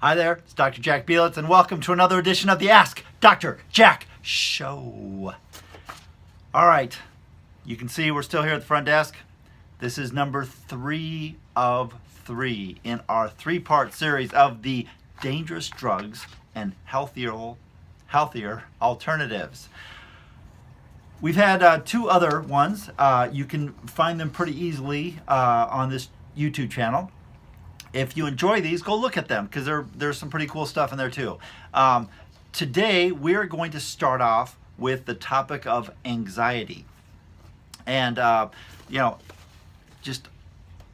Hi there, it's Dr. Jack Belitz, and welcome to another edition of the Ask Dr. Jack Show. All right, you can see we're still here at the front desk. This is number 3 of 3 in our 3-part series of the dangerous drugs and healthier alternatives. We've had 2 other ones. You can find them pretty easily on this YouTube channel. If you enjoy these, go look at them because there's some pretty cool stuff in there too. Today, we're going to start off with the topic of anxiety. And, just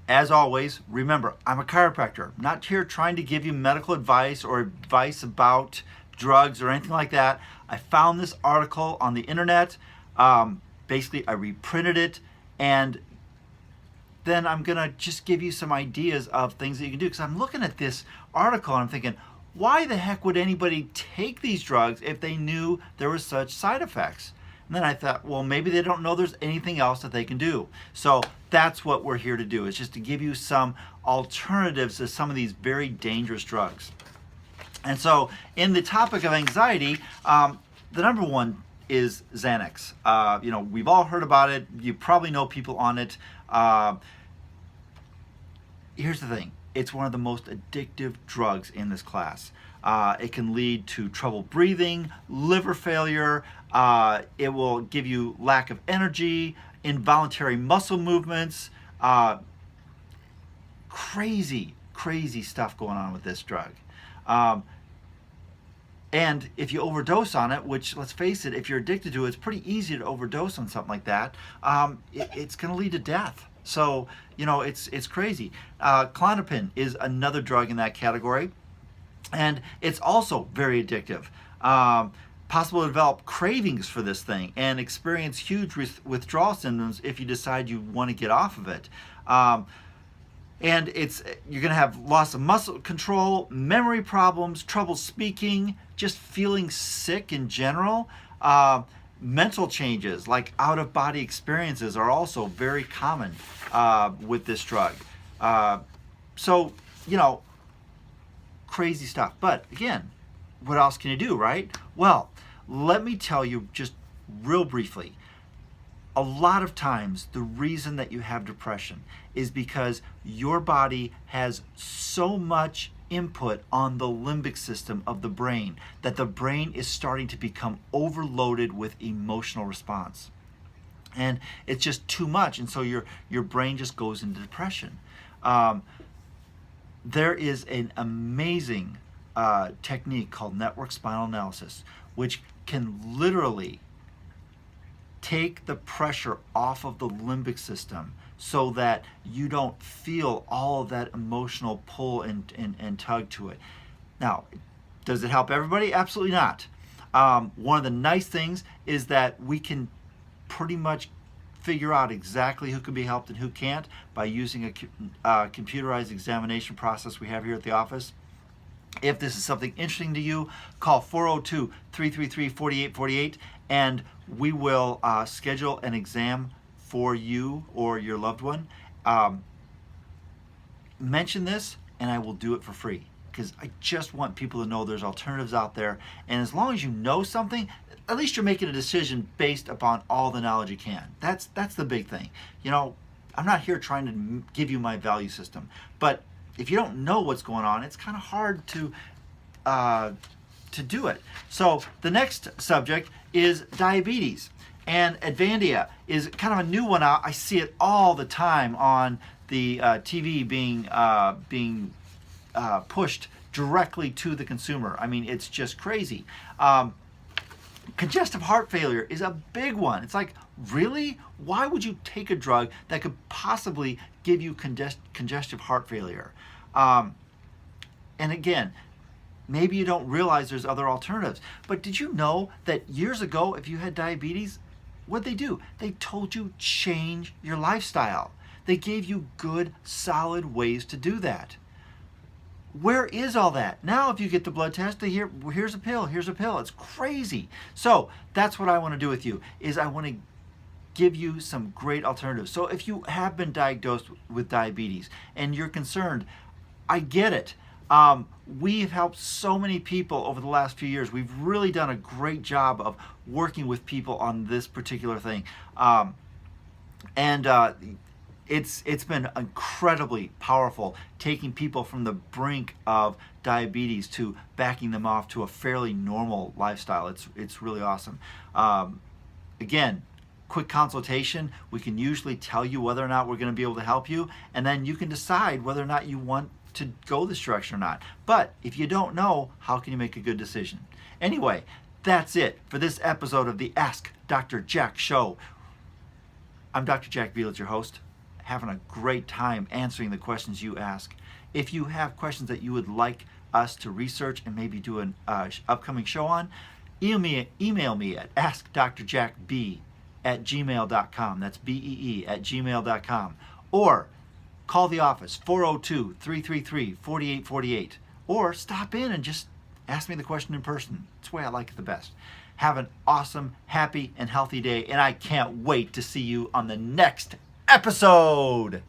as always, remember, I'm a chiropractor. I'm not here trying to give you medical advice or advice about drugs or anything like that. I found this article on the internet. Basically, I reprinted it, and then I'm going to just give you some ideas of things that you can do. Because I'm looking at this article and I'm thinking, why the heck would anybody take these drugs if they knew there were such side effects? And then I thought, well, maybe they don't know there's anything else that they can do. So that's what we're here to do, is just to give you some alternatives to some of these very dangerous drugs. And so in the topic of anxiety, the number one is Xanax. We've all heard about it. You probably know people on it. Here's the thing. It's one of the most addictive drugs in this class. It can lead to trouble breathing, liver failure. It will give you lack of energy, involuntary muscle movements. Crazy stuff going on with this drug. And if you overdose on it, which, let's face it, if you're addicted to it, it's pretty easy to overdose on something like that. It's going to lead to death. So, it's crazy. Klonopin is another drug in that category, and it's also very addictive. Possible to develop cravings for this thing and experience huge withdrawal symptoms if you decide you want to get off of it. And you're going to have loss of muscle control, memory problems, trouble speaking, just feeling sick in general. Mental changes like out-of-body experiences are also very common with this drug. So, crazy stuff. But again, what else can you do, right? Well, let me tell you just real briefly. A lot of times, the reason that you have depression is because your body has so much input on the limbic system of the brain that the brain is starting to become overloaded with emotional response. And it's just too much, and so your brain just goes into depression. There is an amazing technique called network spinal analysis, which can literally take the pressure off of the limbic system so that you don't feel all of that emotional pull and tug to it. Now, does it help everybody? Absolutely not. One of the nice things is that we can pretty much figure out exactly who can be helped and who can't by using a computerized examination process we have here at the office. If this is something interesting to you, call 402-333-4848 and we will schedule an exam for you or your loved one. Mention this and I will do it for free because I just want people to know there's alternatives out there. And as long as you know something, at least you're making a decision based upon all the knowledge you can. That's the big thing. I'm not here trying to give you my value system, but if you don't know what's going on, it's kind of hard to do it. So the next subject is diabetes. And Advandia is kind of a new one out. I see it all the time on the TV being pushed directly to the consumer. I mean, it's just crazy. Congestive heart failure is a big one. It's like, really? Why would you take a drug that could possibly give you congestive heart failure? And again, maybe you don't realize there's other alternatives. But did you know that years ago, if you had diabetes, what'd they do? They told you change your lifestyle. They gave you good, solid ways to do that. Where is all that? Now if you get the blood test, here's a pill, here's a pill. It's crazy. So that's what I want to do with you, is I want to give you some great alternatives. So if you have been diagnosed with diabetes and you're concerned, I get it. We've helped so many people over the last few years. We've really done a great job of working with people on this particular thing. And it's been incredibly powerful, taking people from the brink of diabetes to backing them off to a fairly normal lifestyle. It's really awesome. Again, quick consultation. We can usually tell you whether or not we're going to be able to help you, and then you can decide whether or not you want to go this direction or not. But if you don't know, how can you make a good decision? Anyway, that's it for this episode of the Ask Dr. Jack show. I'm Dr. Jack Belitz, your host, having a great time answering the questions you ask. If you have questions that you would like us to research and maybe do an upcoming show on, email me at askdrjackb@gmail.com. That's BEE@gmail.com. Or call the office, 402-333-4848. Or stop in and just ask me the question in person. It's the way I like it the best. Have an awesome, happy, and healthy day, and I can't wait to see you on the next episode.